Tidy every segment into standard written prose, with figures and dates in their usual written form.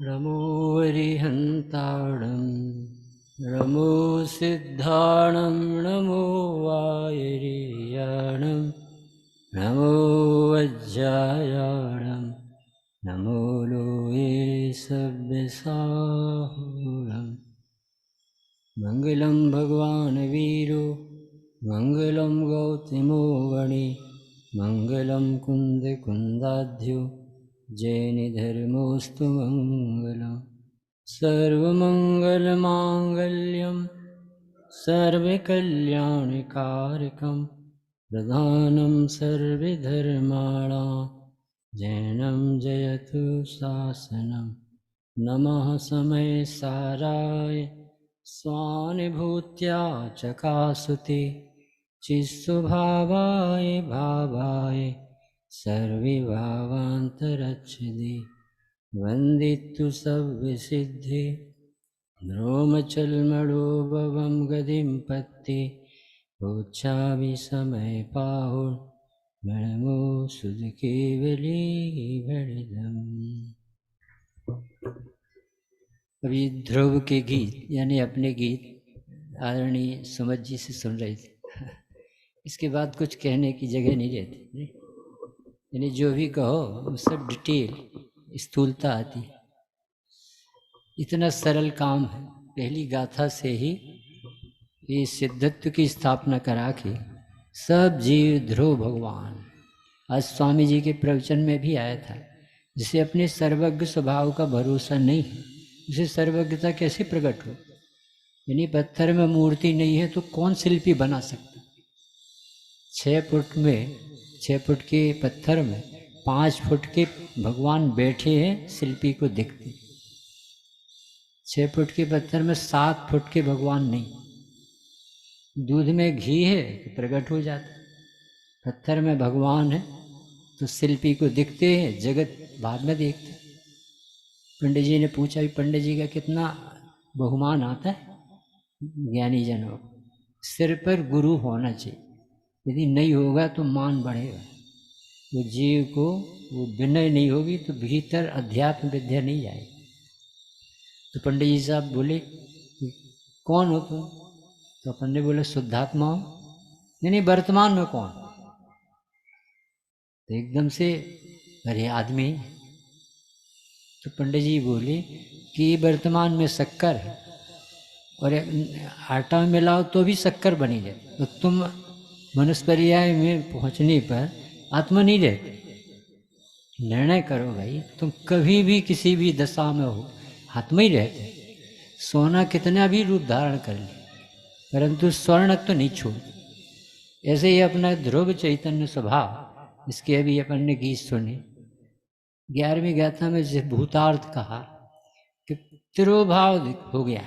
नमो अरिहन्ताणं नमो सिद्धाणं नमो वायरियाणं नमो वज्रायाणं नमो लोये सव्यसाहुरम् मङ्गलं भगवान् वीरो मङ्गलं गौतमो गणे मङ्गलं कुन्दकुन्दाढ्यो जैनधर्मोऽस्तु मङ्गलम् सर्वमङ्गलमाङ्गल्यं सर्वकल्याणकारकं प्रधानं सर्वधर्माणां जैनं जयतु शासनं नमः समय साराय स्वानुभूत्या चकासुते चित्स्वभावाय भावाय सर्वभावान्तरच्छिदे वन्दितु सव्यसिद्धे ध्रुमचल्मणोभवं गतिं पत्ते रोच्छामि समय पाहुर मणमो सुध केवली भणिदम्। अभी ध्रुव के गीत यानी अपने गीत आदरणीय सुमत जी से सुन रहे थे। इसके बाद कुछ कहने की जगह नहीं रहती, यानी जो भी कहो वो सब डिटेल स्थूलता आती है। इतना सरल काम है, पहली गाथा से ही ये सिद्धत्व की स्थापना करा के सब जीव ध्रुव भगवान। आज स्वामी जी के प्रवचन में भी आया था, जिसे अपने सर्वज्ञ स्वभाव का भरोसा नहीं है उसे सर्वज्ञता कैसे प्रकट हो। यानी पत्थर में मूर्ति नहीं है तो कौन शिल्पी बना सकता। 6 फुट के पत्थर में 5 फुट के भगवान बैठे हैं, शिल्पी को दिखते। 6 फुट के पत्थर में 7 फुट के भगवान नहीं। दूध में घी है तो प्रकट हो जाता, पत्थर में भगवान है तो शिल्पी को दिखते हैं, जगत बाद में देखते। पंडित जी ने पूछा भी पंडित जी का कितना बहुमान आता है ज्ञानी जनों, सिर पर गुरु होना चाहिए, यदि नहीं होगा तो मान बढ़ेगा। वो जीव को वो विनय नहीं होगी तो भीतर अध्यात्म विद्या नहीं जाएगी। तो पंडित जी साहब बोले कौन हो तुम? तो अपन ने बोले शुद्धात्मा हो। नहीं वर्तमान में कौन? तो एकदम से अरे आदमी। तो पंडित जी बोले कि वर्तमान में शक्कर है और आटा में मिलाओ तो भी शक्कर बनी जाए, तो तुम मनुष्पर्याय में पहुंचने पर आत्मा नहीं रहती। निर्णय करो भाई, तुम कभी भी किसी भी दशा में हो आत्मा ही रहते। सोना कितना भी रूप धारण कर ले परंतु स्वर्ण तो नहीं छोड़। ऐसे ही अपना ध्रुव चैतन्य स्वभाव, इसके अभी अपन ने गीत सुने 11वीं गाथा में जिस भूतार्थ कहा कि तिरोभाव हो गया,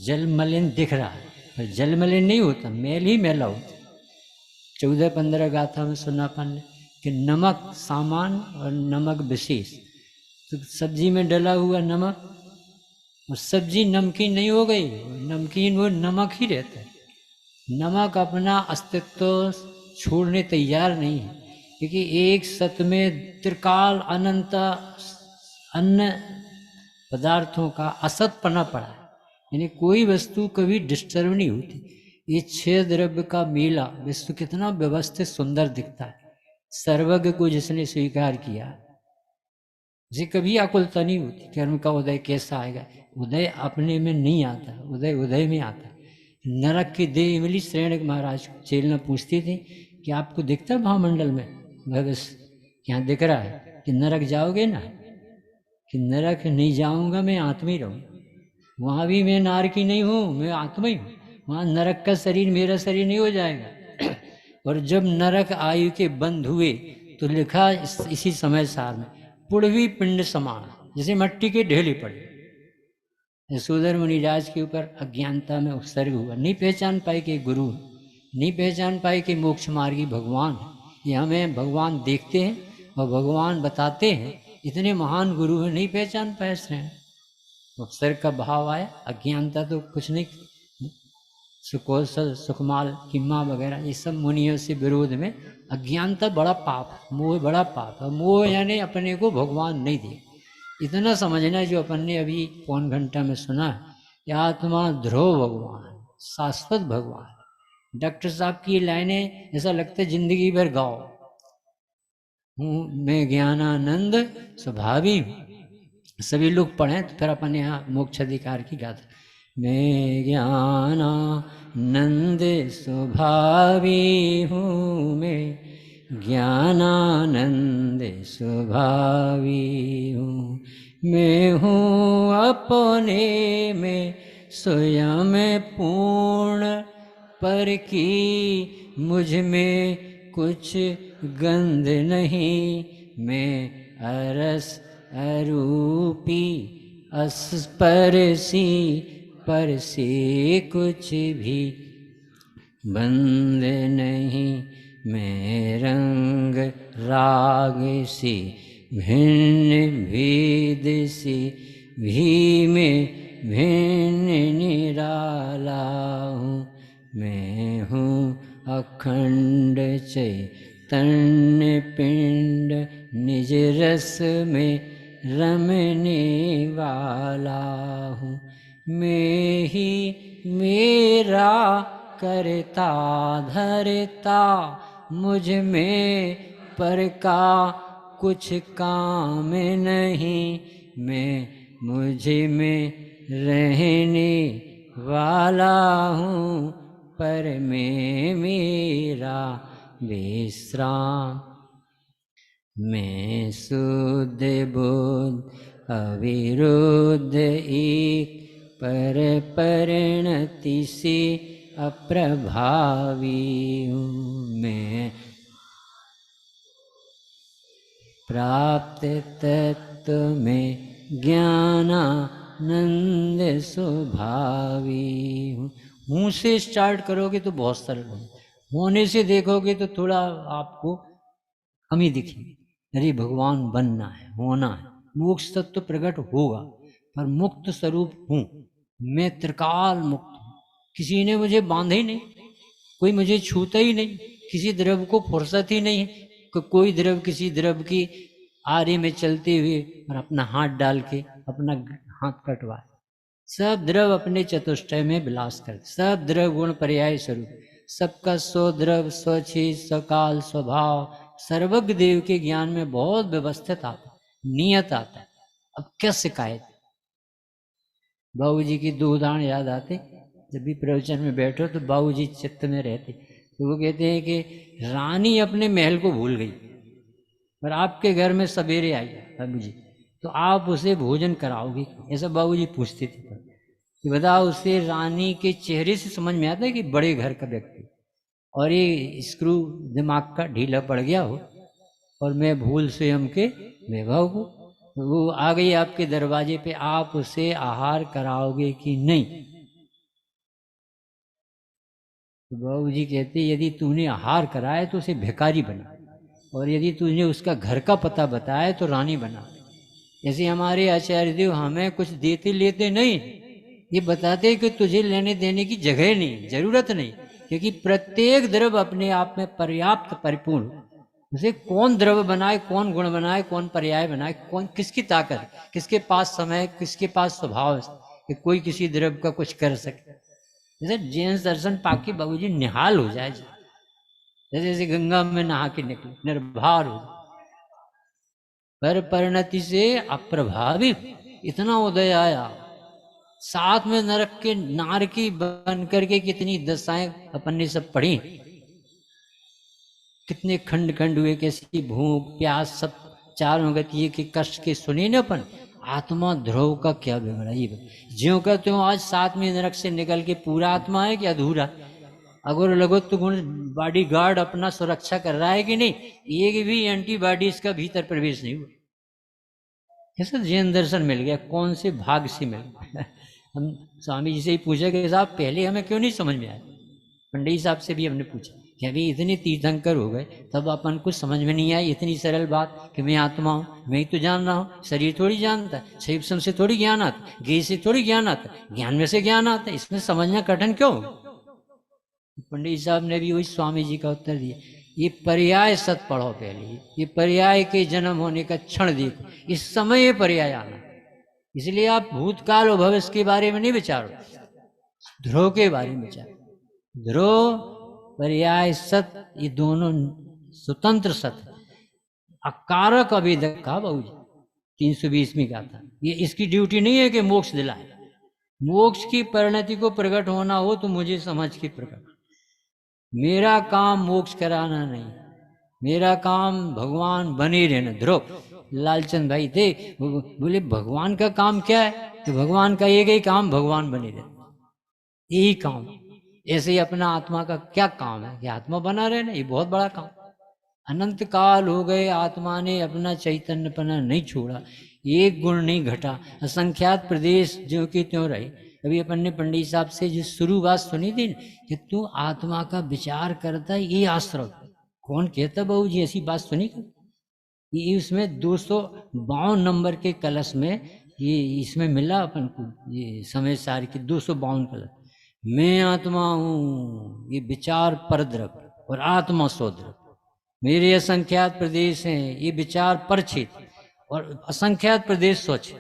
जल मलिन दिख रहा है पर जल मलिन नहीं होता, मैल ही मैला होता। 14-15 गाथा में सुना अपन ने कि नमक सामान और नमक विशेष। तो सब्जी में डला हुआ नमक और सब्जी नमकीन नहीं हो गई, नमकीन वो नमक ही रहता है। नमक अपना अस्तित्व छोड़ने तैयार नहीं है, क्योंकि एक सत में त्रिकाल अनंत अन्य पदार्थों का असतपना पड़ा है, यानी कोई वस्तु कभी डिस्टर्ब नहीं होती। ये 6 द्रव्य का मेला विश्व कितना व्यवस्थित सुंदर दिखता है। सर्वज्ञ को जिसने स्वीकार किया उसे कभी आकुलता नहीं होती। कर्म का उदय कैसा आएगा? उदय अपने में नहीं आता, उदय उदय में आता है। नरक की देह इमली श्रेणक महाराज चेलना पूछती थी कि आपको दिखता है महामंडल में? बस यहाँ दिख रहा है कि नरक जाओगे ना, कि नरक नहीं जाऊंगा, मैं आत्मा ही रहूँ। वहाँ भी मैं नार की नहीं हूँ, मैं आत्मा ही हूँ। वहाँ नरक का शरीर मेरा शरीर नहीं हो जाएगा। और जब नरक आयु के बंद हुए तो लिखा इसी समय सार में पुड़वी पिंड समान, जैसे मट्टी के ढेले पड़े। यशोधर मुनिराज के ऊपर अज्ञानता में उत्सर्ग हुआ, नहीं पहचान पाए कि गुरु, नहीं पहचान पाए कि मोक्ष मार्गी भगवान है। ये हमें भगवान देखते हैं और भगवान बताते हैं, इतने महान गुरु हैं, नहीं पहचान पाए श्रेण। उत्सर्ग का भाव आया, अज्ञानता तो कुछ नहीं। सुकौशल सुखमाल किम्मा वगैरह ये सब मुनियों से विरोध में अज्ञानता बड़ा पाप, मोह बड़ा पाप है। मोह यानी अपने को भगवान नहीं दे, इतना समझना जो अपन ने अभी पौन घंटा में सुना कि आत्मा ध्रुव भगवान, शाश्वत भगवान। डॉक्टर साहब की लाइनें ऐसा लगता है जिंदगी भर गाओ। हूँ मैं ज्ञानानंद स्वभावी हूँ। सभी लोग पढ़ें तो फिर अपन यहाँ मोक्ष अधिकार की गाथा। मैं ज्ञानानंद स्वभावी हूँ, मैं ज्ञानानंद स्वभावी हूँ। मैं हूँ अपने में स्वयं पूर्ण, पर की मुझ में कुछ गंध नहीं। मैं अरस अरूपी अस्पर्शी, पर से कुछ भी बंद नहीं। मैं रंग राग सी भिन्न भेद सी भी में भिन्न निराला हूँ। मैं हूँ अखंड चैतन्य पिंड, निज रस में रमने वाला हूँ। मैं ही मेरा करता धरता, मुझ में पर का कुछ काम नहीं। मैं मुझ में रहने वाला हूँ, पर में मेरा विश्राम। मैं शुद्ध बुद्ध अविरुद्ध एक, पर परिणति से अप्रभावी हूँ। मैं प्राप्त तत्व में ज्ञानानंद स्वभावी हूँ। हूँ से स्टार्ट करोगे तो बहुत सरल है, होने से देखोगे तो थोड़ा आपको कमी दिखेगी। यदि भगवान बनना है, होना है, मोक्ष तत्व तो प्रकट होगा, पर मुक्त स्वरूप हूँ। मैं त्रिकाल मुक्त हूँ, किसी ने मुझे बांधा ही नहीं, कोई मुझे छूता ही नहीं, किसी द्रव्य को फुर्सत ही नहीं है कोई द्रव्य किसी द्रव्य की आरे में चलते हुए और अपना हाथ डाल के अपना हाथ कटवाए। सब द्रव अपने चतुष्टय में विलास करते, सब द्रव गुण पर्याय स्वरूप, सबका स्वद्रव स्वच्छेद स्वकाल स्वभाव सर्वज्ञ देव के ज्ञान में बहुत व्यवस्थित आता, नियत आता। अब क्या शिकायत। बाबूजी की दो उदाहरण याद आते, जब भी प्रवचन में बैठो तो बाबूजी चित्त में रहते, तो वो कहते हैं कि रानी अपने महल को भूल गई और आपके घर में सवेरे आई बाबूजी, तो आप उसे भोजन कराओगे? ऐसा बाबूजी पूछते थे कि बताओ, उसे रानी के चेहरे से समझ में आता है कि बड़े घर का व्यक्ति और ये स्क्रू दिमाग का ढीला पड़ गया हो और मैं भूल स्वयं के वैभव को, वो आ गई आपके दरवाजे पे, आप उसे आहार कराओगे कि नहीं? तो बाबू जी कहते यदि तूने आहार कराया तो उसे भिखारी बना, और यदि तुझे उसका घर का पता बताया तो रानी बना। जैसे हमारे आचार्य देव हमें कुछ देते लेते नहीं, ये बताते कि तुझे लेने देने की जगह नहीं, जरूरत नहीं, क्योंकि प्रत्येक द्रव्य अपने आप में पर्याप्त परिपूर्ण। उसे कौन द्रव्य बनाए, कौन गुण बनाए, कौन पर्याय बनाए, कौन किसकी ताकत, किसके पास समय, किसके पास स्वभाव कि कोई किसी द्रव्य का कुछ कर सके। जैसे जैन दर्शन पाके बाबूजी निहाल हो जाए, जैसे जैसे गंगा में नहा के निकले निर्भार हो जाए, पर परिणति से अप्रभावित इतना उदय आया। साथ में नरक के नारकी बन करके कितनी दशाएं अपन ने सब पढ़ी, कितने खंड खंड हुए, कैसी भूख प्यास सब चारों गति के कष्ट के सुने न अपन। आत्मा ध्रुव का क्या बिगड़ा, ये ज्यों का त्यों आज साथ में नरक से निकल के पूरा आत्मा है कि अधूरा? अगर लघुत्व गुण बॉडी गार्ड अपना सुरक्षा कर रहा है कि नहीं? एक भी एंटीबॉडी इसका भीतर प्रवेश नहीं हुआ। ऐसा जैन दर्शन मिल गया, कौन से भाग से मिल गया। हम स्वामी जी से ही पूछा कि साहब पहले हमें क्यों नहीं समझ में आया? पंडित साहब से भी हमने पूछा कि अभी इतने तीर्थंकर हो गए तब अपन कुछ समझ में नहीं आई इतनी सरल बात कि मैं आत्मा हूँ, मैं ही तो जान रहा हूँ, शरीर थोड़ी जानता, शरीर से थोड़ी ज्ञान आता, गे से थोड़ी ज्ञान आता, ज्ञान में से ज्ञान आता, इसमें समझना कठिन क्यों? पंडित साहब ने भी वही स्वामी जी का उत्तर दिया, ये पर्याय सत पढ़ो पहले, ये पर्याय के जन्म होने का क्षण देखो, इस समय ये पर्याय आना। इसलिए आप भूतकाल और भविष्य के बारे में नहीं विचारो, ध्रुव के बारे में विचारो। ध्रुव पर्याय सत ये दोनों स्वतंत्र सत। अकारक अभिधक कहा बाबू जी 320 में क्या था, ये इसकी ड्यूटी नहीं है कि मोक्ष दिलाए। मोक्ष की परिणति को प्रकट होना हो तो मुझे समझ के प्रकट, मेरा काम मोक्ष कराना नहीं, मेरा काम भगवान बने रहना। ध्रुव लालचंद भाई थे, बोले भगवान का काम क्या है, तो भगवान का एक ही काम, भगवान बने रहना, यही काम। ऐसे ही अपना आत्मा का क्या काम है, कि आत्मा बना रहना, ये बहुत बड़ा काम। अनंत काल हो गए आत्मा ने अपना चैतन्यपना नहीं छोड़ा, एक गुण नहीं घटा, असंख्यात प्रदेश जो कि त्यों रहे। अभी अपन ने पंडित साहब से जो शुरू बात सुनी थी कि तू आत्मा का विचार करता है, ये आश्रव कौन कहता बहू जी, ऐसी बात सुनी कर? ये उसमें 252 नंबर के कलश में ये इसमें मिला अपन को, ये समय सार की 252 कलश। मैं आत्मा हूँ, ये विचार परद्रव और आत्मा सोद्रव। मेरे असंख्यात प्रदेश हैं, ये विचार परछित और असंख्यात प्रदेश स्वच्छ।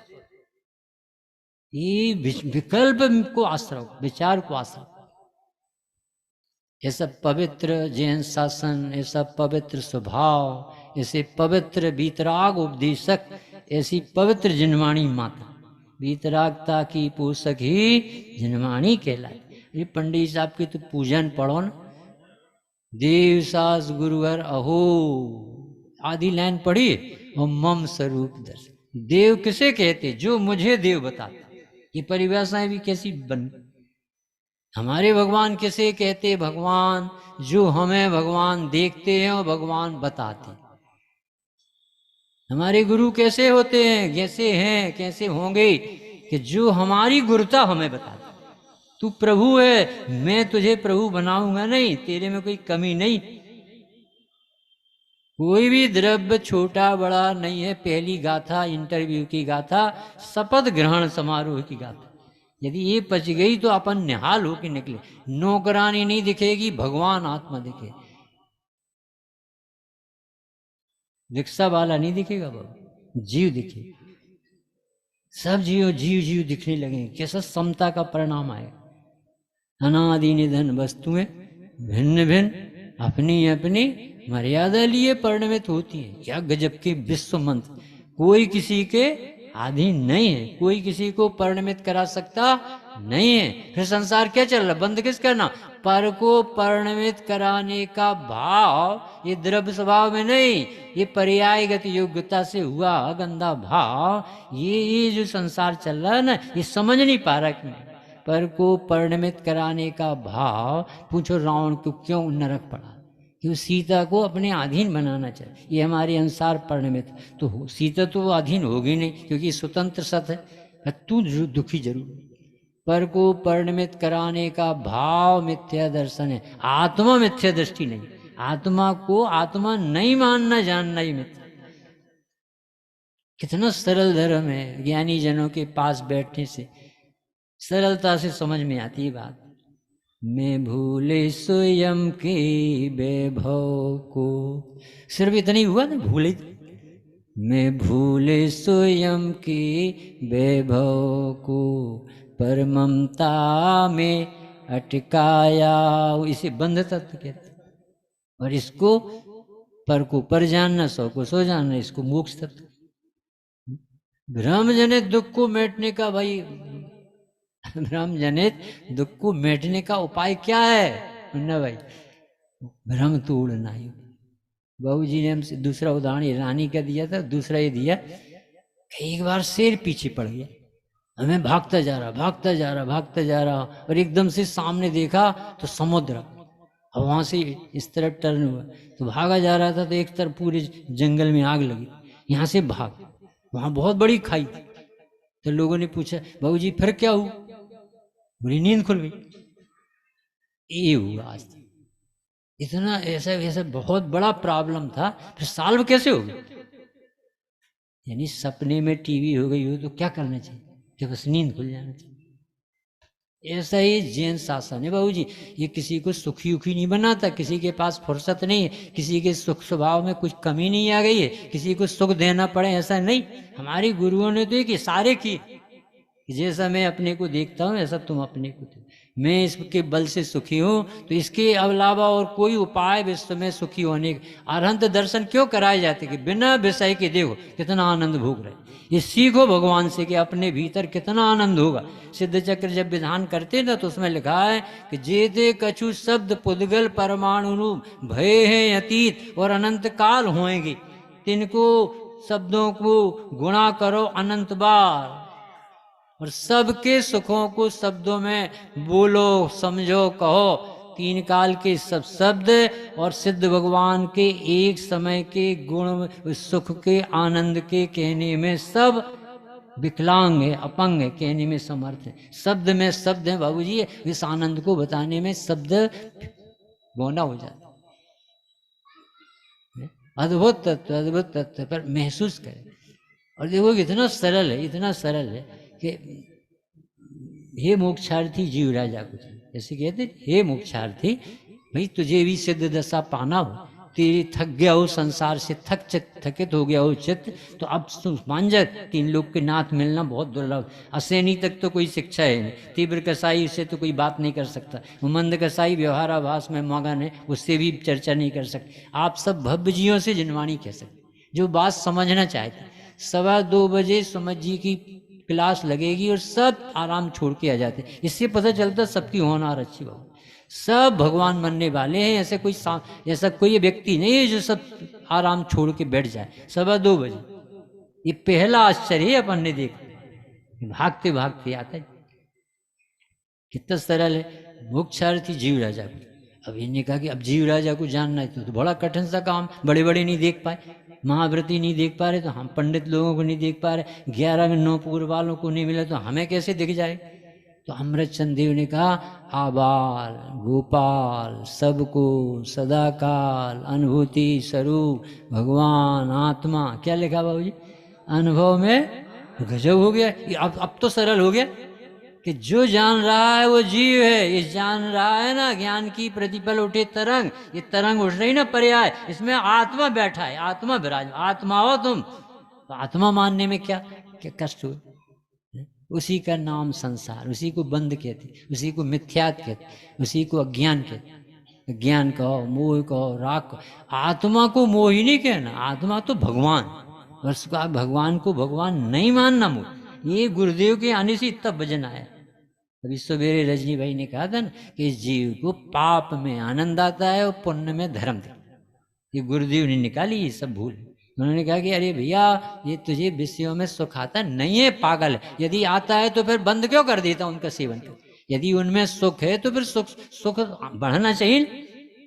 ये विकल्प को आश्रव, विचार को आश्रव। ऐसा पवित्र जैन शासन, ऐसा पवित्र स्वभाव, ऐसे पवित्र वीतराग उपदेशक, ऐसी पवित्र जिनवाणी माता, वीतरागता की पोषक ही जिनवाणी कहलाए। ये पंडित साहब की तो पूजन पढ़ो न, देव सास गुरुवर अहो, आदि लाइन पढ़ी, और मम स्वरूप दर्शन। देव किसे कहते, जो मुझे देव बताते। ये परिभाषाएं भी कैसी बन। हमारे भगवान किसे कहते, भगवान जो हमें भगवान देखते हैं और भगवान बताते हैं। हमारे गुरु कैसे होते हैं, कैसे हैं, कैसे होंगे, कि जो हमारी गुरुता हमें बताते। तू प्रभु है, मैं तुझे प्रभु बनाऊंगा नहीं, तेरे में कोई कमी नहीं। कोई भी द्रव्य छोटा बड़ा नहीं है। पहली गाथा इंटरव्यू की गाथा, शपथ ग्रहण समारोह की गाथा। यदि ये पच गई तो अपन निहाल होके निकले। नौकरानी नहीं दिखेगी, भगवान आत्मा दिखे। रिक्शा वाला नहीं दिखेगा बाबू, जीव दिखे। सब जीव जीव जीव दिखने लगे। कैसा समता का परिणाम आएगा। अनादि निधन वस्तुएं भिन्न भिन्न अपनी अपनी मर्यादा लिए परिणमित होती है। क्या गजब के विश्व मंत्र। कोई किसी के अधीन नहीं है, कोई किसी को परिणमित करा सकता नहीं है। फिर संसार क्या चल रहा, बंद किस करना, पर को परिणमित कराने का भाव। ये द्रव्य स्वभाव में नहीं, ये पर्यायगत योग्यता से हुआ गंदा भाव। ये जो संसार चल रहा है ना, ये समझ नहीं पा रहा कि पर को परिणमित कराने का भाव। पूछो रावण को क्यों नरक पड़ा, कि सीता को अपने अधीन बनाना चाहिए। ये हमारे अनुसार परिणमित तो सीता तो वो अधीन होगी नहीं, क्योंकि स्वतंत्र सत है। तू दुखी जरूर। पर को परिणमित कराने का भाव मिथ्या दर्शन है, आत्मा मिथ्या दृष्टि नहीं। आत्मा को आत्मा नहीं मानना जानना ही मिथ्या। कितना सरल धर्म है। ज्ञानी जनों के पास बैठने से सरलता से समझ में आती है बात। मैं भूले स्वयं के वैभव को, सिर्फ इतनी हुआ ना, भूले। मैं भूले स्वयं के वैभव को, पर ममता में अटकाया। इसे बंध तत्व कहते। और इसको पर को पर जानना, सौ को सौ जानना, इसको मोक्ष तत्व। भ्रम जनित दुख को मिटने का, भाई भ्रम जनित दुख को मिटने का उपाय क्या है मुन्ना भाई, भ्रम तोड़ना ही। बाबू जी ने हमसे दूसरा उदाहरण रानी का दिया था, दूसरा ये दिया। एक बार शेर पीछे पड़ गया, हमें भागता जा रहा भागता जा रहा भागता जा रहा, और एकदम से सामने देखा तो समुद्र, और वहां से इस तरफ टर्न हुआ तो भागा जा रहा था। तो एक तरफ पूरे जंगल में आग लगी, यहाँ से भाग, वहां बहुत बड़ी खाई थी। तो लोगों ने पूछा बाबू जी फिर क्या हुआ, बुरी नींद खुल गई। ये हुआ आज तक। इतना ऐसा ऐसा बहुत बड़ा प्रॉब्लम था, फिर सॉल्व कैसे हो गया। यानी सपने में टीवी हो गई हो तो क्या करना चाहिए, कि बस नींद खुल जाना चाहिए। ऐसा ही जैन शासन है बाबू जी। ये किसी को सुखी उखी नहीं बनाता, किसी के पास फुर्सत नहीं है, किसी के सुख स्वभाव में कुछ कमी नहीं आ गई है, किसी को सुख देना पड़े ऐसा नहीं। हमारे गुरुओं ने तो एक इशारे की, जैसा मैं अपने को देखता हूँ ऐसा तुम अपने को देखो। मैं इसके बल से सुखी हूँ, तो इसके अलावा और कोई उपाय विश्व में सुखी होने का। अरहंत दर्शन क्यों कराए जाते कि बिना विषय के देखो कितना आनंद भोग रहे। ये सीखो भगवान से कि अपने भीतर कितना आनंद होगा। सिद्ध चक्र जब विधान करते ना तो उसमें लिखा है कि जेते कछु शब्द पुद्गल परमाणु भय है अतीत और अनंत काल होएंगे, तिनको शब्दों को गुणा करो अनंत बार और सबके सुखों को शब्दों में बोलो, समझो, कहो। तीन काल के सब शब्द और सिद्ध भगवान के एक समय के गुण, सुख के, आनंद के कहने में सब विकलांग है, अपंग है, कहने में समर्थ है। शब्द में शब्द है बाबूजी, इस आनंद को बताने में शब्द बौना हो जाता है। अद्भुत तत्व, अद्भुत तत्व पर महसूस करें। और देखो इतना सरल है, इतना सरल है कि हे मोक्षार्थी जीव राजा कुछ जैसे कहते, हे मोक्षार्थी भाई तुझे भी सिद्ध दशा पाना हो, तेरी थक गया हो संसार से, थकित हो गया हो चित्त, तो अब तुम मान जा, तीन लोग के नाथ मिलना बहुत दुर्लभ। असैनी तक तो कोई शिक्षा है नहीं, तीव्र कसाई से तो कोई बात नहीं कर सकता, मंद कसाई व्यवहाराभास में मगन है, उससे भी चर्चा नहीं कर सकते। आप सब भव्य जीवों से जिनवाणी कह सकते, जो बात समझना चाहते। 2:15 बजे सुमत जी की क्लास लगेगी और सब आराम छोड़ के आ जाते। इससे पता चलता सबकी होनहार अच्छी बात, सब भगवान बनने वाले हैं। ऐसा कोई व्यक्ति नहीं है जो सब आराम छोड़ के बैठ जाए 2:15 बजे। ये पहला आश्चर्य अपन ने देखा, भागते भागते आता है। कितना सरल है। मोक्षार्थी जीव राजा को, अब इन्हें कहा कि अब जीव राजा को जानना है तो बड़ा कठिन सा काम, बड़े बड़े नहीं देख पाए, महाव्रती नहीं देख पा रहे तो हम पंडित लोगों को नहीं देख पा रहे, 11 में 9 पूर्व वालों को नहीं मिला तो हमें कैसे दिख जाए। तो अमृतचंद देव ने कहा आबाल गोपाल सबको सदाकाल अनुभूति स्वरूप भगवान आत्मा, क्या लिखा बाबू जी, अनुभव में गजब हो गया। अब तो सरल हो गया कि जो जान रहा है वो जीव है। ये जान रहा है ना, ज्ञान की प्रतिपल उठे तरंग, ये तरंग उठ रही ना पर्याय, इसमें आत्मा बैठा है, आत्मा विराज, आत्मा हो तुम। तो आत्मा मानने में क्या क्या कष्ट हुए। उसी का नाम संसार, उसी को बंद कहते, उसी को मिथ्यात कहते, उसी को अज्ञान कहते। ज्ञान कहो, मोह कहो, राग कहो, आत्मा को मोह ही नहीं कहना, आत्मा तो भगवान। उसका भगवान को भगवान नहीं मानना मोह। ये गुरुदेव के आने से इतना वजन आया। अभी सवेरे रजनी भाई ने कहा था ना कि जीव को पाप में आनंद आता है और पुण्य में धर्म दिखता है। ये गुरुदेव ने निकाली ये सब भूल। उन्होंने कहा कि अरे भैया ये तुझे विषयों में सुख आता नहीं है, पागल है। यदि आता है तो फिर बंद क्यों कर देता उनका सेवन कर। यदि उनमें सुख है तो फिर सुख बढ़ना चाहिए।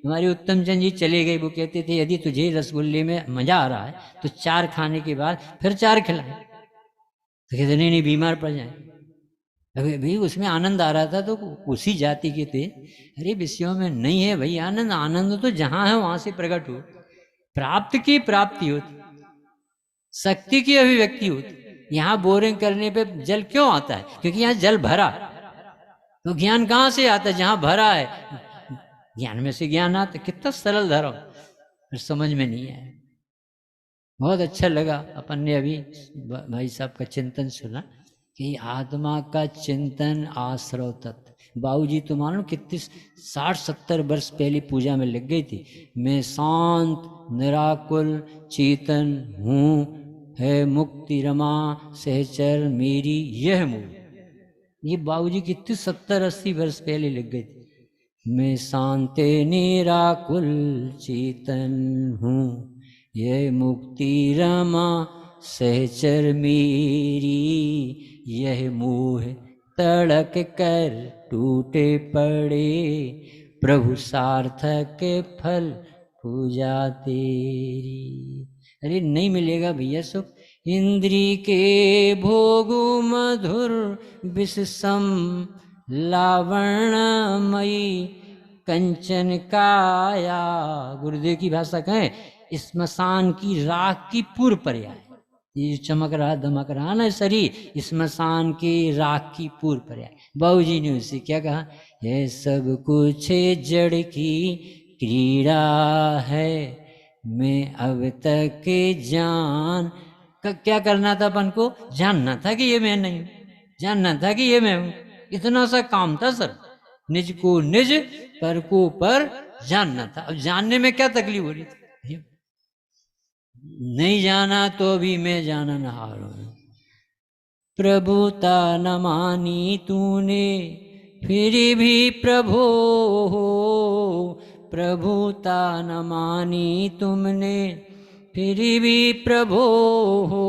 हमारे उत्तम चंद जी चले गए, वो कहते थे यदि तुझे रसगुल्ले में मजा आ रहा है तो 4 खाने के बाद फिर 4 खिलाए, तो कहते नहीं बीमार पड़ जाए। अभी भाई उसमें आनंद आ रहा था तो उसी जाति के थे। अरे विषयों में नहीं है भाई आनंद, आनंद तो जहां है वहां से प्रकट हो, प्राप्त की प्राप्ति होती, शक्ति की अभिव्यक्ति होती। यहाँ बोरिंग करने पे जल क्यों आता है, क्योंकि यहाँ जल भरा। तो ज्ञान कहाँ से आता है, जहां भरा है ज्ञान में से ज्ञान आता। कितना सरल धर्म, फिर समझ में नहीं आया। बहुत अच्छा लगा अपन ने अभी भाई साहब का चिंतन सुना कि आत्मा का चिंतन आश्रव तत्व। बाबू जी तो मानो कितने 60-70 वर्ष पहले पूजा में लग गई थी। मैं शांत निराकुल चेतन हूँ, है मुक्ति रमा सहचर मेरी यह मूल। ये बाबू जी कितने 70-80 वर्ष पहले लग गई थी। मैं शांत निराकुल चेतन हूँ, यह मुक्ति रमा सहचर मेरी यह मोह तड़क कर टूटे पड़े, प्रभु सार्थक फल पूजा तेरी। अरे नहीं मिलेगा भैया सुख, इंद्री के भोगु मधुर विषम लावण्यमयी कंचन काया। गुरुदेव की भाषा कहें स्मशान की राख की पूर्व पर्याय। ये चमक रहा दमक रहा ना शरीर, स्मशान की राख की पूर्व पर्याय। बाबू जी ने उससे क्या कहा, ये सब कुछ जड़ की क्रीड़ा है, मैं अब तक जान क्या करना था अपन को, जानना था कि ये मैं नहीं हूं, जानना था कि ये मैं हूं, इतना सा काम था सर। निज को निज पर को पर जानना था। अब जानने में क्या तकलीफ हो रही थी, नहीं जाना तो भी मैं जानन हार हूं। प्रभुता न मानी तूने फिर भी प्रभु हो, प्रभुता न मानी तुमने फिर भी प्रभु हो,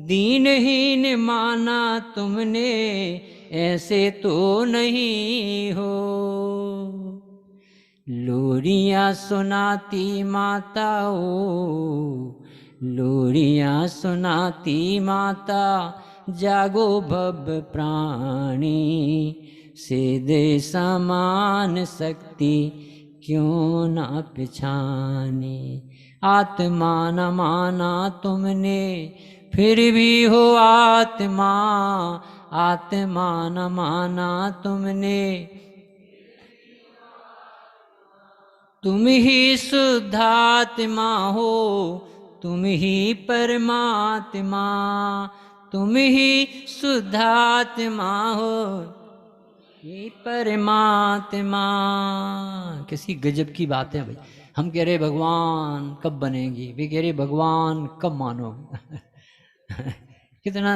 दीनहीन माना तुमने ऐसे तो नहीं हो। लोरियां सुनाती माताओ, लोरियां सुनाती माता, जागो भव प्राणी, सीधे समान शक्ति क्यों ना पिछानी। आत्मा न माना तुमने फिर भी हो आत्मा, आत्मा न माना तुमने, तुम ही शुद्धात्मा हो, तुम ही परमात्मा, तुम ही शुद्धात्मा हो, ये परमात्मा। किसी गजब की बात है भाई। हम कह रहे भगवान कब बनेगी, वे कह रहे भगवान कब मानोगे। कितना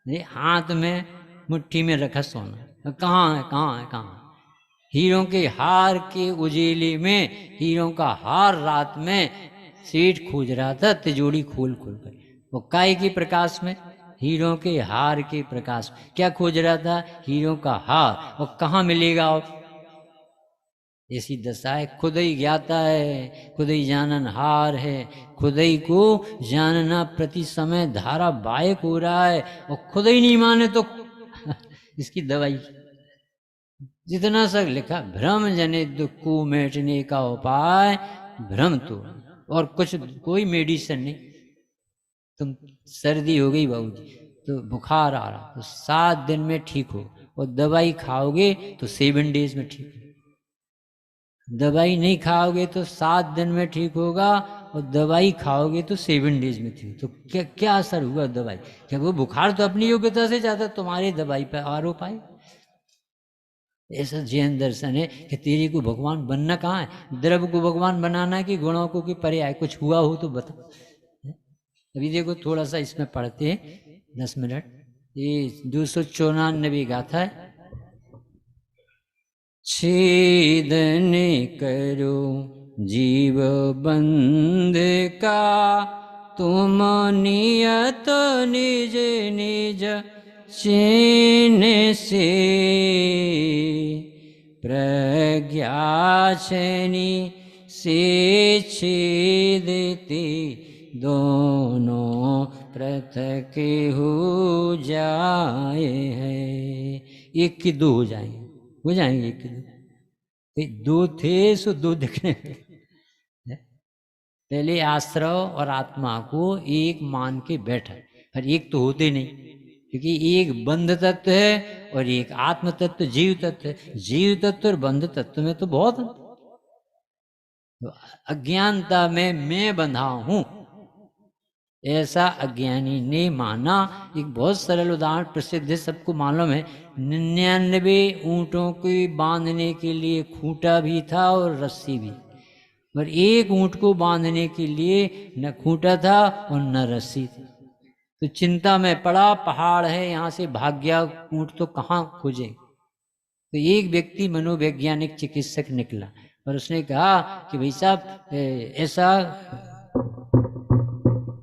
ये हाथ में मुट्ठी में रखा सोना, कहाँ है कहाँ है कहाँ है। हीरों के हार के उजेले में, हीरों का हार रात में सेठ खोज रहा था तिजोरी खोल खोल कर। वो काय के प्रकाश में, हीरों के हार के प्रकाश में क्या खोज रहा था, हीरों का हार। और कहाँ मिलेगा, ऐसी दशा है। खुद ही ज्ञाता है, खुद ही जानन हार है, खुद ही को जानना प्रति समय धारावाहिक हो रहा है। और खुद ही नहीं माने तो इसकी दवाई। जितना सब लिखा, भ्रम जनित दुख को मिटने का उपाय भ्रम तो, और कुछ कोई मेडिसिन नहीं। तुम सर्दी हो गई बाबूजी, तो बुखार आ रहा तो 7 दिन में ठीक हो, और दवाई खाओगे तो 7 डेज में ठीक हो। दवाई नहीं खाओगे तो 7 दिन में ठीक होगा, और दवाई खाओगे तो 7 डेज में ठीक। तो क्या क्या असर हुआ दवाई, क्या वो बुखार तो अपनी योग्यता से ज्यादा तुम्हारी दवाई पर आरोप आए। ऐसा जैन दर्शन है कि तेरे को भगवान बनना कहाँ है, द्रव्य को भगवान बनाना है कि गुणों को कि पर्याय, कुछ हुआ हो तो बता। अभी देखो थोड़ा सा इसमें पढ़ते हैं 10 मिनट। ये 294 गाथा है। छेदन करो जीव बंध का, तुम नियत निज निज चैन से, प्रज्ञा शनि से छेदते दोनों पृथक हो जाए हैं। एक की दो हो जाएंगे, हो जाएंगे एक की दो थे सो दो दिखने। पहले आश्रव और आत्मा को एक मान के बैठा, पर एक तो होते नहीं, क्योंकि एक बंध तत्व है और एक आत्म तत्व जीव तत्व है। जीव तत्व और बंध तत्व में तो बहुत, तो अज्ञानता में मैं बंधा हूं, ऐसा अज्ञानी ने माना। एक बहुत सरल उदाहरण प्रसिद्ध है, सबको मालूम है। 99 ऊंटों को बांधने के लिए खूंटा भी था और रस्सी भी, पर एक ऊंट को बांधने के लिए न खूंटा था और न रस्सी थी। तो चिंता में पड़ा, पहाड़ है यहाँ से भाग गया ऊंट तो कहाँ खोजे। तो एक व्यक्ति मनोवैज्ञानिक चिकित्सक निकला और उसने कहा कि भाई साहब ऐसा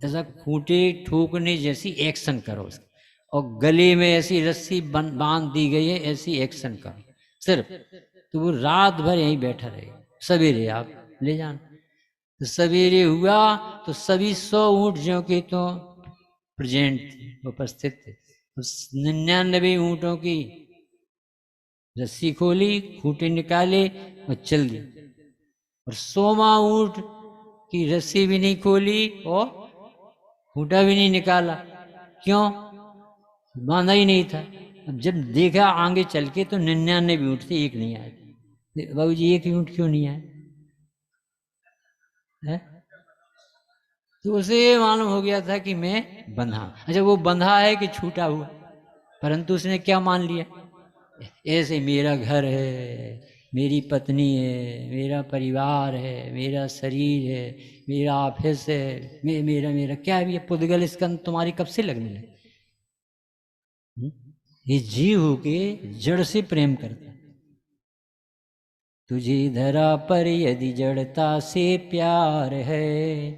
ऐसा खूंटे ठोकने जैसी एक्शन करो उसकी, और गले में ऐसी रस्सी बांध दी गई है, ऐसी एक्शन करो सिर्फ। तो वो रात भर यहीं बैठा रहेगा, सवेरे आप ले जाना। तो सवेरे हुआ तो सभी 100 ऊंट जो के तो प्रेजेंट थे, उपस्थित थे। 99 ऊंटों की रस्सी खोली, खूंटे निकाले और चल दी। और 100वां ऊंट की रस्सी भी नहीं खोली और खूंटा भी नहीं निकाला। क्यों? बांधा ही नहीं था। अब जब देखा आगे चल के तो 99 ऊँट थे, एक नहीं आया। बाबू जी एक ऊँट क्यों नहीं आया है? तो उसे ये मालूम हो गया था कि मैं बंधा। अच्छा वो बंधा है कि छूटा हुआ, परंतु उसने क्या मान लिया, ऐसे मेरा घर है, मेरी पत्नी है, मेरा परिवार है, मेरा शरीर है, मेरा ऑफिस है, मेरा मेरा क्या है, ये पुद्गल स्कंद तुम्हारी कब से लगने लगे? ये जीव होके जड़ से प्रेम करता है। तुझे धरा पर यदि जड़ता से प्यार है,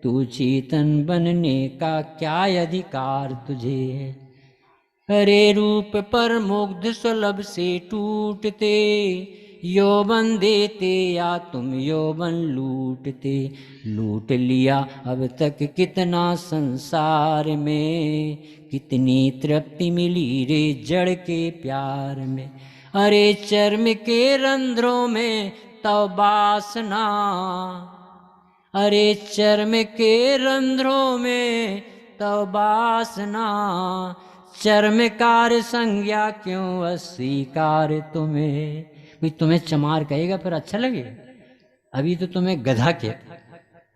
तू चेतन बनने का क्या अधिकार तुझे है? हरे रूप पर मुग्ध सुलभ से टूटते, यौवन देते या तुम यौवन लूटते। लूट लिया अब तक कितना संसार में, कितनी तृप्ति मिली रे जड़ के प्यार में। अरे चर्म के रंध्रों में तब वासना, अरे चर्म के रंध्रों में तब वासना। चर्म कार्य संज्ञा क्यों अस्वीकार तुम्हें? भाई तुम्हें चमार कहेगा फिर अच्छा लगेगा? अभी तो तुम्हें गधा के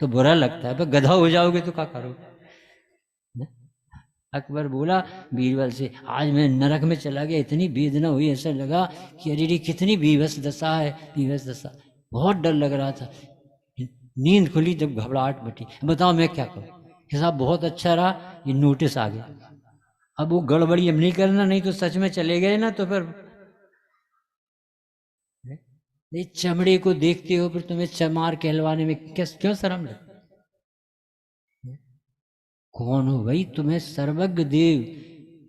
तो बुरा लगता है, पर गधा हो जाओगे तो क्या करोगे? अकबर बोला बीरबल से, आज मैं नरक में चला गया, इतनी वेदना हुई, ऐसा लगा कि अरे कितनी बीभत्स दशा है, बीभत्स दशा, बहुत डर लग रहा था। नींद खुली जब घबराहट बटी, बताओ मैं क्या करूं? कि साहब बहुत अच्छा रहा, ये नोटिस आ गया, अब वो गड़बड़ी अब नहीं करना, नहीं तो सच में चले गए ना तो फिर ये चमड़े को देखते हो फिर तुम्हें चमार कहलवाने में क्यों शर्म लगती? कौन हो भाई? तुम्हें सर्वज्ञ देव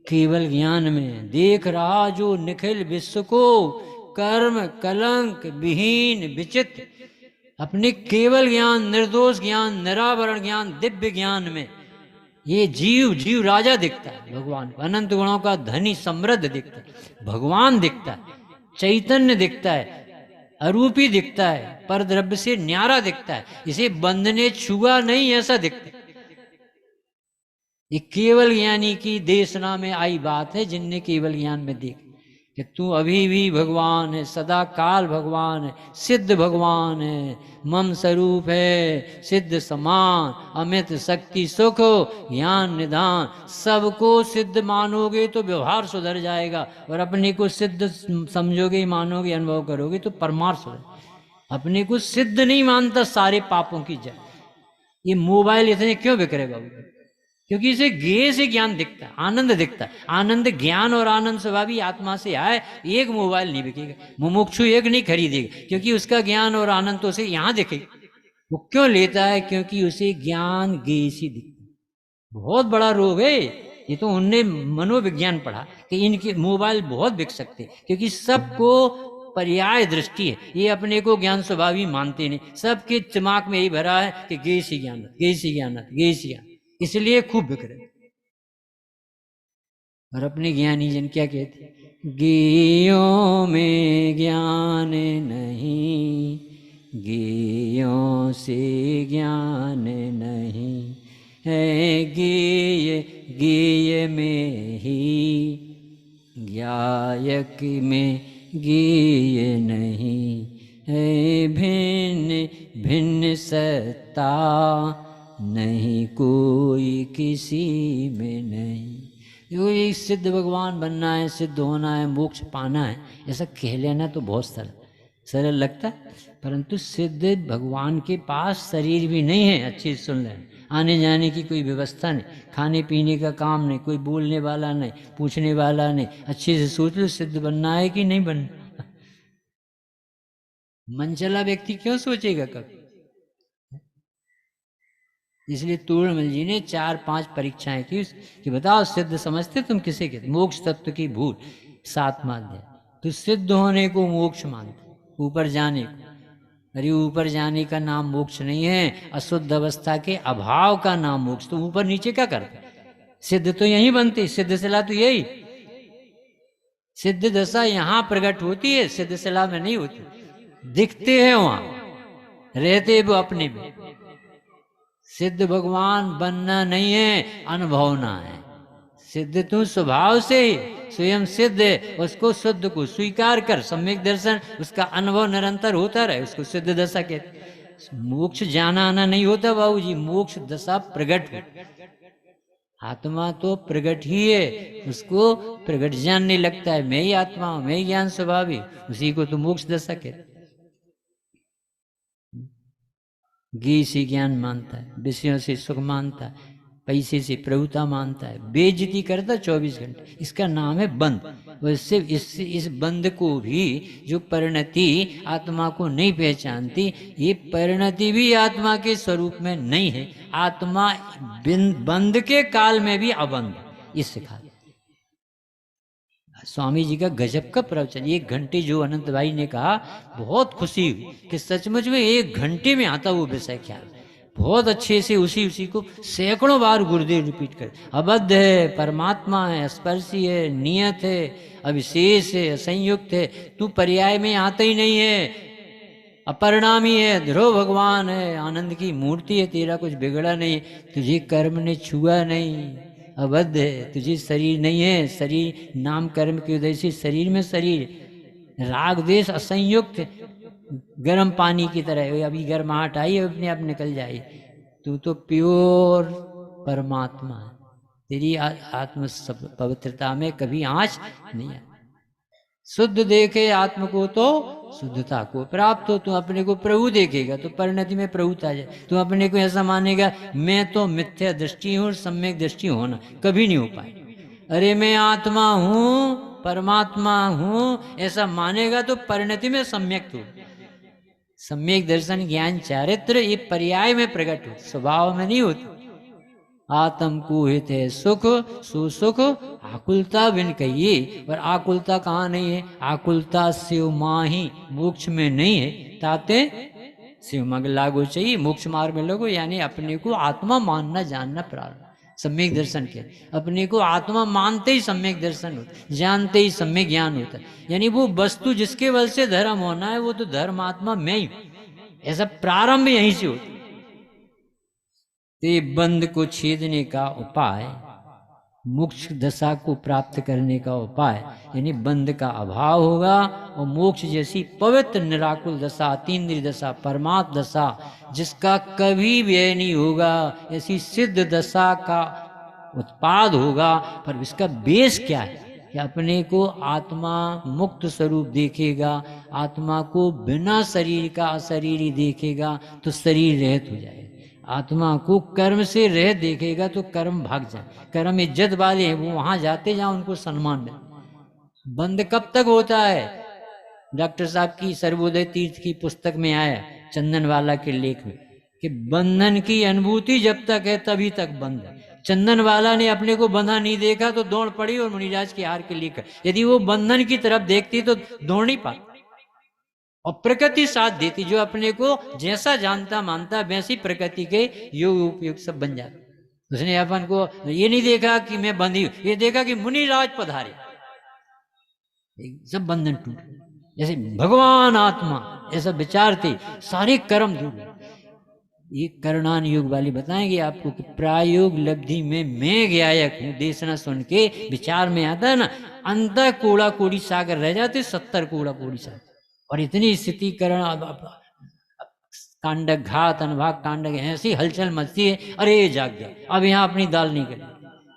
केवल ज्ञान में देख रहा, जो निखिल विश्व को कर्म कलंक विहीन विचित्र, अपने केवल ज्ञान, निर्दोष ज्ञान, निरावरण ज्ञान, दिव्य ज्ञान में ये जीव जीव राजा दिखता है भगवान को, अनंत गुणों का धनी समृद्ध दिखता है, भगवान दिखता है, चैतन्य दिखता है, अरूपी दिखता है, पर द्रव्य से न्यारा दिखता है, इसे बंध ने छुआ नहीं ऐसा दिखता है। ये केवल ज्ञानी की देशना में आई बात है, जिनने केवल ज्ञान में देख कि तू अभी भी भगवान है, सदा काल भगवान है, सिद्ध भगवान है, मम स्वरूप है, सिद्ध समान, अमित शक्ति सुख ज्ञान निधान। सबको सिद्ध मानोगे तो व्यवहार सुधर जाएगा, और अपने को सिद्ध समझोगे, मानोगे, अनुभव करोगे तो परमार्थ सुधर। अपने को सिद्ध नहीं मानता सारे पापों की जड़। ये मोबाइल इतने क्यों बिक रहे बाबू? क्योंकि इसे गेय से ज्ञान दिखता है, आनंद दिखता है। आनंद ज्ञान और आनंद स्वभावी आत्मा से आए, एक मोबाइल नहीं बिकेगा, मुमुक्षु एक नहीं खरीदेगा, क्योंकि उसका ज्ञान और आनंद तो उसे यहां दिखेगा। वो क्यों लेता है? क्योंकि उसे ज्ञान गेय से दिखता है। बहुत बड़ा रोग है ये, तो उनने मनोविज्ञान पढ़ा कि इनके मोबाइल बहुत बिक सकते, क्योंकि सबको पर्याय दृष्टि है, ये अपने को ज्ञान स्वभावी मानते नहीं, सबके दिमाग में यही भरा है कि गेय से ज्ञान, गेय से ज्ञान, गेय से ज्ञान, इसलिए खूब बिक रहे। और अपने ज्ञानी जन क्या कहते? गेयों में ज्ञान नहीं, गेयों से ज्ञान नहीं है, गेय गेय में ही, ज्ञायक में गेय नहीं है, भिन्न भिन्न सत्ता नहीं कोई किसी में नहीं। जो ये सिद्ध भगवान बनना है, सिद्ध होना है, मोक्ष पाना है, ऐसा कह लेना तो बहुत सरल सरल लगता है, परंतु सिद्ध भगवान के पास शरीर भी नहीं है। अच्छी से सुन लें, आने जाने की कोई व्यवस्था नहीं, खाने पीने का काम नहीं, कोई बोलने वाला नहीं, पूछने वाला नहीं। अच्छे से सोच लो, सिद्ध बनना है कि नहीं बनना? मनचला व्यक्ति क्यों सोचेगा कभी? इसलिए तोड़मल जी ने 4-5 परीक्षाएं की कि बताओ सिद्ध समझते तुम किसे कहते? मोक्ष तत्व की भूल 7वां अध्याय। तो सिद्ध होने को मोक्ष मानते, ऊपर जाने को। अरे ऊपर जाने का नाम मोक्ष नहीं है, अशुद्ध अवस्था के अभाव का नाम मोक्ष। तो ऊपर नीचे क्या करते? सिद्ध तो यही बनती, सिद्ध शिला तो यही, सिद्ध दशा यहां प्रकट होती है, सिद्ध शिला में नहीं होती। दिखते हैं वहां, रहते वो अपने में। सिद्ध भगवान बनना नहीं है, अनुभवना है। सिद्ध तू स्वभाव से ही स्वयं सिद्ध है, उसको शुद्ध को स्वीकार कर, सम्यक दर्शन उसका अनुभव निरंतर होता रहे, उसको सिद्ध दशा कहते। मोक्ष जाना आना नहीं होता बाबूजी, मोक्ष दशा प्रकट हो। आत्मा तो प्रकट ही है, उसको प्रकट जानने लगता है, मैं ही आत्मा हूं, मैं ही ज्ञान स्वभावी, उसी को तो मोक्ष दशा कहते। घी से ज्ञान मानता है, विषयों से सुख मानता है, पैसे से प्रभुता मानता है, बेइज्जती करता 24 घंटे, इसका नाम है बंध। वैसे इस बंध को भी जो परिणति आत्मा को नहीं पहचानती, ये परिणति भी आत्मा के स्वरूप में नहीं है। आत्मा बंध के काल में भी अबंध, ये सिखा। स्वामी जी का गजब का प्रवचन, 1 घंटे जो अनंत भाई ने कहा, बहुत खुशी हुई कि सचमुच में 1 घंटे में आता वो विषय ख्याल। बहुत अच्छे से उसी को सैकड़ों बार गुरुदेव रिपीट कर, अबद्ध है, परमात्मा है, स्पर्शी है, नियत है, अविशेष है, असंयुक्त है, तू पर्याय में आता ही नहीं है, अपरिणामी है, ध्रुव भगवान है, आनंद की मूर्ति है, तेरा कुछ बिगड़ा नहीं, तुझे कर्म ने छुआ नहीं, अबद्ध है, तुझे शरीर नहीं है, शरीर नाम कर्म की वजह से शरीर में शरीर, राग देश असंयुक्त, गर्म पानी की तरह, अभी गर्माहट आई है, अपने आप निकल जाए, तू तो प्योर परमात्मा है, तेरी आत्म पवित्रता में कभी आँच नहीं है। शुद्ध देखे आत्म को तो शुद्धता को प्राप्त हो। तू अपने को प्रभु देखेगा तो परिणति में प्रभुता जाए। तू अपने को ऐसा मानेगा मैं तो मिथ्या दृष्टि हूँ, सम्यक दृष्टि होना कभी नहीं हो पाए। अरे मैं आत्मा हूँ, परमात्मा हूँ, ऐसा मानेगा तो परिणति में सम्यक हो। सम्यक दर्शन ज्ञान चारित्र ये पर्याय में प्रकट हो, स्वभाव में नहीं होती। आत्म को हित है सुख, सुसुख आकुलता बिन कहिए। पर आकुलता कहाँ नहीं है? आकुलता शिव माही, मोक्ष में नहीं है। ताते शिव मग लागो चाहिए, मोक्ष मार्ग में लगो, यानी अपने को आत्मा मानना जानना प्रारंभ। सम्यक दर्शन के अपने को आत्मा मानते ही सम्यक दर्शन होता, जानते ही सम्यक ज्ञान होता है। यानी वो वस्तु जिसके बल से धर्म होना है वो तो धर्मात्मा मैं ही, ऐसा प्रारंभ यहीं से होता। ते बंध को छेदने का उपाय, मोक्ष दशा को प्राप्त करने का उपाय, यानी बंध का अभाव होगा और मोक्ष जैसी पवित्र निराकुल दशा, अतीन्द्रिय दशा, परमात्म दशा जिसका कभी व्यय नहीं होगा, ऐसी सिद्ध दशा का उत्पाद होगा। पर इसका बेस क्या है कि अपने को आत्मा मुक्त स्वरूप देखेगा, आत्मा को बिना शरीर का अशरीरी देखेगा तो शरीर रहित हो जाएगा। आत्मा को कर्म से रह देखेगा तो कर्म भाग जाए। कर्म इज्जत वाले हैं, वो वहां जाते जहां उनको सम्मान मिले। बंद कब तक होता है? डॉक्टर साहब की सर्वोदय तीर्थ की पुस्तक में आया, चंदनवाला के लेख में, कि बंधन की अनुभूति जब तक है तभी तक बंध है। चंदनवाला ने अपने को बंधा नहीं देखा तो दौड़ पड़ी और मुनिराज के हार के लेकर, यदि वो बंधन की तरफ देखती तो दौड़ नहीं पाती। और प्रकृति साथ देती, जो अपने को जैसा जानता मानता वैसी प्रकृति के योग उपयोग सब बन जाता। उसने अपन को ये नहीं देखा कि मैं बंधी, ये देखा कि मुनिराज पधारे, सब बंधन टूट, जैसे भगवान आत्मा ऐसा विचार थे, सारे कर्म दूर। ये करणान योग वाली बताएंगे आपको कि प्रायोग लब्धि में मैं ज्ञायक हूँ, देशना सुन के विचार में आता है ना, अंत कोड़ा कोड़ी सागर रह जाते 70 कोड़ा कोड़ी सागर। और इतनी स्थिति करण कांडक घात अनुभाग कांडक ऐसी हलचल मचती है, अरे जाग गया, अब यहाँ अपनी दाल नहीं करें।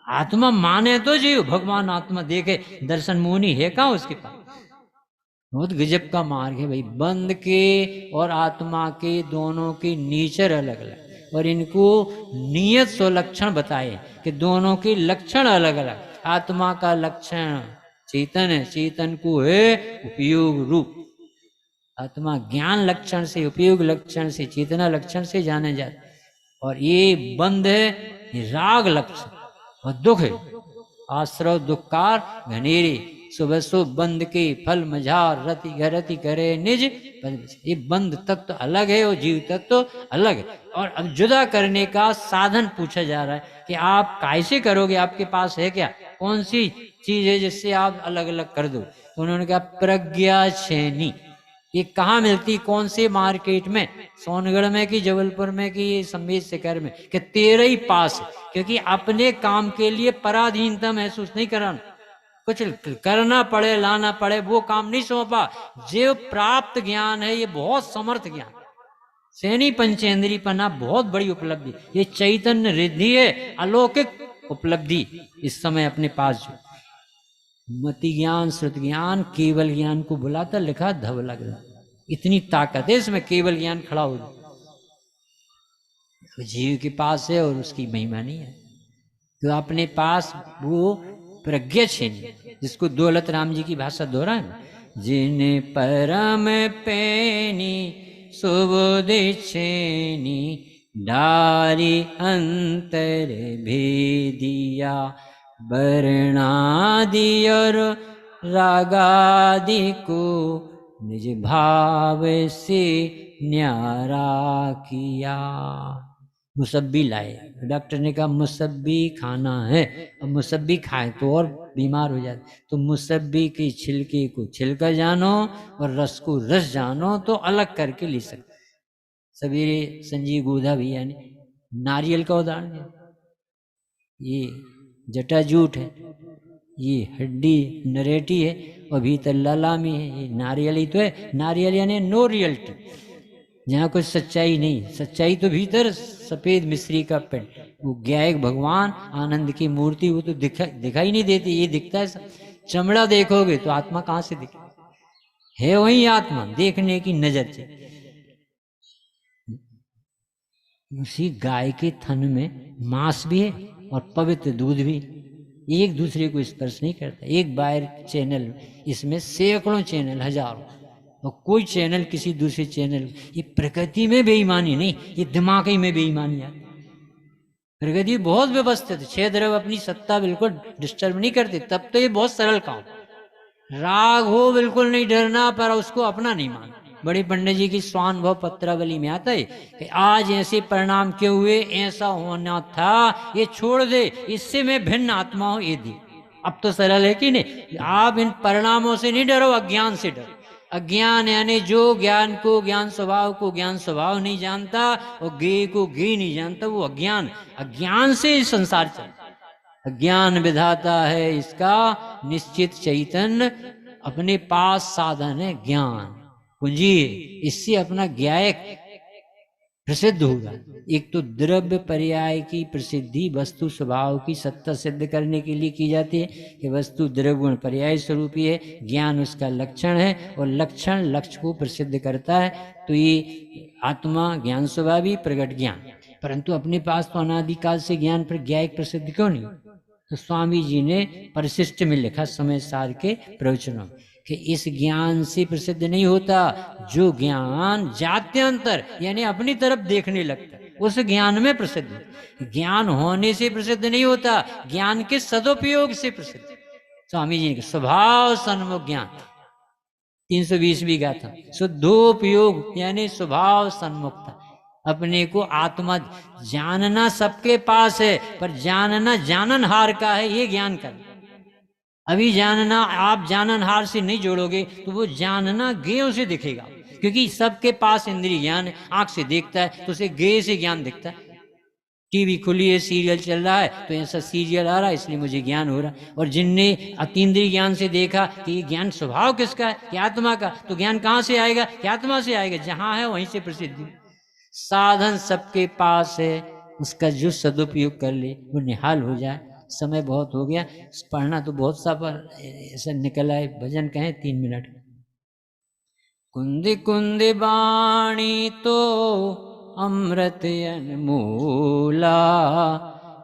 आत्मा माने तो जीव, भगवान आत्मा देखे, दर्शन मोहनी है कहाँ उसके पास। बहुत गजब का मार्ग है भाई। बंद के और आत्मा के दोनों के नेचर अलग अलग, और इनको नियत स्वलक्षण बताए कि दोनों के लक्षण अलग अलग। आत्मा का लक्षण चेतन है, चेतन को है उपयोग रूप। आत्मा ज्ञान लक्षण से, उपयोग लक्षण से, चेतना लक्षण से जाने जाते। और ये बंध है, ये राग लक्षण और दुख है, आश्रव दुखकार घनेरे, सुबह सो बंद के फल मझार रति घरति करे निज। ये बंध तत्व अलग है और जीव तत्व अलग है। और अब जुदा करने का साधन पूछा जा रहा है कि आप कैसे करोगे, आपके पास है क्या, कौन सी चीज है जिससे आप अलग अलग कर दो। तो उन्होंने कहा प्रज्ञा छेनी, ये कहाँ मिलती, कौन से मार्केट में, सोनगढ़ में कि जबलपुर में कि संगीत शिखर में, कि तेरे ही पास है। क्योंकि अपने काम के लिए पराधीनता महसूस नहीं कराना, कुछ करना पड़े लाना पड़े वो काम नहीं सौंपा। जो प्राप्त ज्ञान है ये बहुत समर्थ ज्ञान, सैनी पंचेंद्री पना बहुत बड़ी उपलब्धि, ये चैतन्य रिद्धि है, अलौकिक उपलब्धि इस समय अपने पास जो मति ज्ञान श्रुत ज्ञान केवल ज्ञान को बुलाता, लिखा धवला ग्रंथ। इतनी ताकत है इसमें, केवल ज्ञान खड़ा हो तो जीव के पास है और उसकी महिमा नहीं है। तो अपने पास वो प्रज्ञा छीन, जिसको दौलत राम जी की भाषा दोहरा है, जिन परम पैनी सुबोधि छेनी डारी अंतर भेदिया वर्णादि और रागादि को निज भाव से न्यारा किया। मुसब्बी लाए, डॉक्टर ने कहा मुसब्बी खाना है, अब मुसब्बी खाए तो और बीमार हो जाते, तो मुसब्बी के छिलके को छिलका जानो और रस को रस जानो तो अलग करके ले सकते। सवेरे संजीव गोधा भैया ने नारियल का उदाहरण दिया, ये जटाजूट है, ये हड्डी नरेटी है और भीतर लालामी है, ये नारियल ही तो है। नारियल यानी नो रियलिटी, जहाँ कुछ सच्चाई नहीं, सच्चाई तो भीतर सफेद मिश्री का पेड़, वो ज्ञायक भगवान आनंद की मूर्ति, वो तो दिखाई नहीं देती, ये दिखता है सब। चमड़ा देखोगे तो आत्मा कहाँ से दिखे, है वही आत्मा, देखने की नजर से। उसी गाय के थन में मांस भी है और पवित्र दूध भी, एक दूसरे को स्पर्श नहीं करता। एक वायर चैनल, इसमें सैकड़ों चैनल, हजारों, और कोई चैनल किसी दूसरे चैनल, ये प्रकृति में बेईमानी नहीं, ये दिमाग ही में बेईमानी है। प्रकृति बहुत व्यवस्थित, 6 द्रव्य अपनी सत्ता बिल्कुल डिस्टर्ब नहीं करते, तब तो ये बहुत सरल काम। राग हो बिल्कुल नहीं डरना, पर उसको अपना नहीं मानना। बड़ी पंडित जी की स्वानुभव पत्रावली में आता है कि आज ऐसे परिणाम क्यों हुए, ऐसा होना था, ये छोड़ दे, इससे मैं भिन्न आत्मा हूं, ये दी। अब तो सरल है कि नहीं, आप इन परिणामों से नहीं डरो, अज्ञान से डरो। अज्ञान यानी जो ज्ञान को, ज्ञान स्वभाव को ज्ञान स्वभाव नहीं जानता और गे को गे नहीं जानता, वो अज्ञान। अज्ञान से संसार चलता, अज्ञान विधाता है इसका निश्चित चैतन्य, अपने पास साधन है ज्ञान पूंजी, इससे अपना ज्ञायक प्रसिद्ध होगा। एक तो द्रव्य पर्याय की प्रसिद्धि वस्तु स्वभाव की सत्ता सिद्ध करने के लिए की जाती है कि वस्तु द्रव्य गुण पर्याय स्वरूपी है, ज्ञान उसका लक्षण है और लक्षण लक्ष्य को प्रसिद्ध करता है। तो ये आत्मा ज्ञान स्वभावी प्रगट ज्ञान, परंतु अपने पास तो अनादिकाल से ज्ञान पर ज्ञायक प्रसिद्ध क्यों नहीं? तो स्वामी जी ने परिशिष्ट में लिखा समय सार के प्रवचनों कि इस ज्ञान से प्रसिद्ध नहीं होता, जो ज्ञान जात्यंतर यानी अपनी तरफ देखने लगता है उस ज्ञान में प्रसिद्ध है। ज्ञान होने से प्रसिद्ध नहीं होता, ज्ञान के सदुपयोग से प्रसिद्ध। स्वामी जी के स्वभाव सन्मुख ज्ञान 320वीं गाथा, शुद्धोपयोग यानी स्वभाव सन्मुखता, अपने को आत्मा जानना सबके पास है, पर जानना जाननहार का है, ये ज्ञान का। अभी जानना आप जाननहार से नहीं जोड़ोगे तो वो जानना ज्ञेयों से दिखेगा, क्योंकि सबके पास इंद्रिय ज्ञान है, आंख से देखता है तो उसे ज्ञेय से ज्ञान दिखता है। टीवी खुली है, सीरियल चल रहा है तो ऐसा सीरियल आ रहा है इसलिए मुझे ज्ञान हो रहा है। और जिनने अतीन्द्रिय ज्ञान से देखा कि ये ज्ञान स्वभाव किसका है, कि आत्मा का, तो ज्ञान कहाँ से आएगा, कि आत्मा से आएगा, जहां है वहीं से प्रसिद्धि। साधन सबके पास है, उसका जो सदुपयोग कर ले वो निहाल हो जाए। समय बहुत हो गया, पढ़ना तो बहुत सा, पर ऐसा निकल आए भजन कहें 3 मिनट। कुंद कुंद बाणी तो अमृत अनमोला,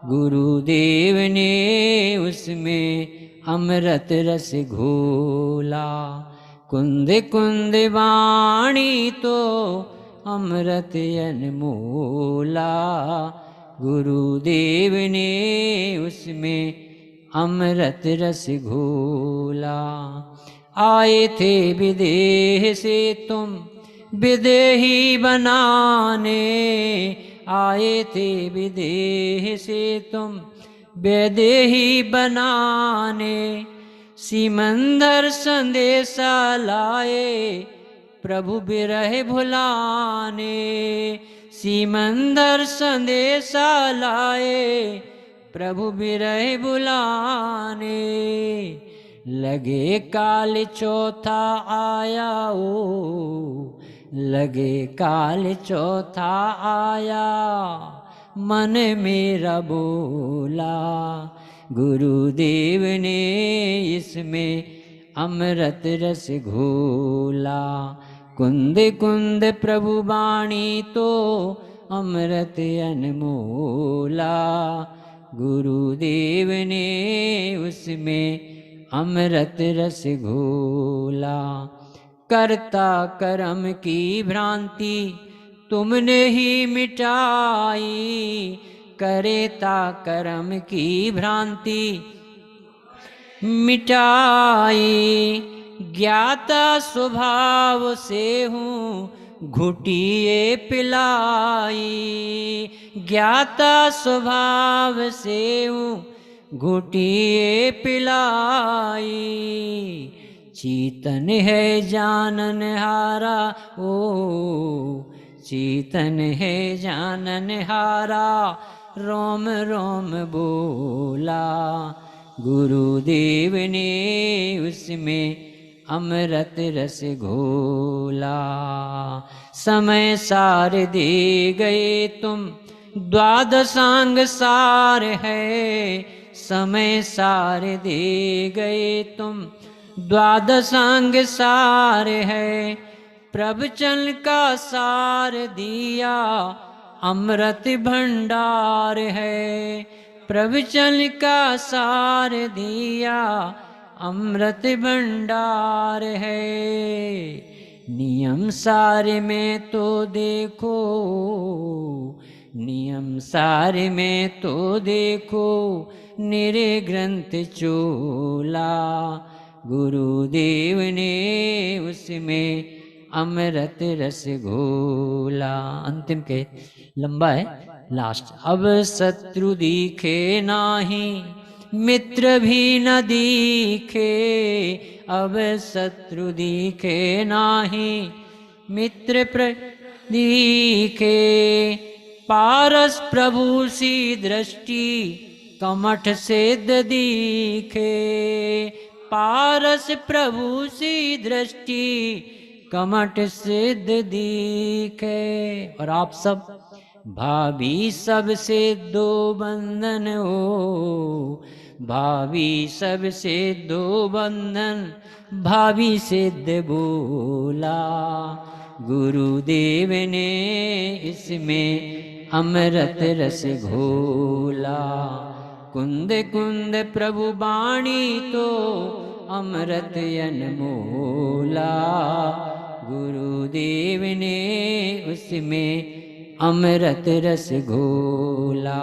गुरुदेव ने उसमें अमृत रस घोला। कुंद कुंद बाणी तो अमृत अनमोला, गुरुदेव ने उसमें अमृत रस घोला। आए थे विदेह से तुम विदेही बनाने, आए थे विदेह से तुम विदेही बनाने, सिमंदर संदेशा लाए प्रभु बिरह भुलाने, सीमंदर संदेशा लाए, प्रभु बिरह बुलाने। लगे काल चौथा आया ओ, लगे काल चौथा आया, मन मेरा बोला, गुरुदेव ने इसमें अमृत रस घोला। कुंद कुंद प्रभु बाणी तो अमृत अनमोला, गुरुदेव ने उसमें अमृत रस घोला। करता कर्म की भ्रांति तुमने ही मिटाई, करेता कर्म की भ्रांति मिटाई। ज्ञाता स्वभाव से हूँ घुटिए पिलाई, ज्ञाता स्वभाव से हूँ घुटिए पिलाई। चीतन है जानन हारा ओ, चीतन है जानन हारा, रोम रोम बोला, गुरुदेव ने उसमें अमृत रस घोला। समय सार दे गए तुम, द्वादशांग सार है, समय सार दे गए तुम, द्वादशांग सार है। प्रवचन का सार दिया अमृत भंडार है, प्रवचन का सार दिया अमृत भंडार है। नियम सार में तो देखो, नियम सार में तो देखो, निरे ग्रंथ चोला, गुरुदेव ने उसमें अमृत रस घोला। अंतिम के लंबा है, लास्ट। अब शत्रु दिखे नाही, मित्र भी न दिखे, अब शत्रु दिखे नाही, मित्र दिखे। पारस प्रभु सी दृष्टि कमठ सिद्ध दिखे, पारस प्रभु सी दृष्टि कमठ सिद्ध दिखे। और आप सब भाभी सबसे दो बंधन हो, भाभी सबसे दो बंधन, भाभी सिद्ध बोला, गुरुदेव ने इसमें अमृत रस घोला। कुंद कुंद प्रभु बाणी तो अमृत अनमोला, गुरुदेव ने उसमें अमृत रस घोला,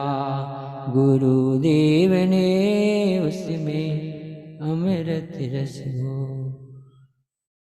गुरुदेव ने उसमें अमृत रस घोला।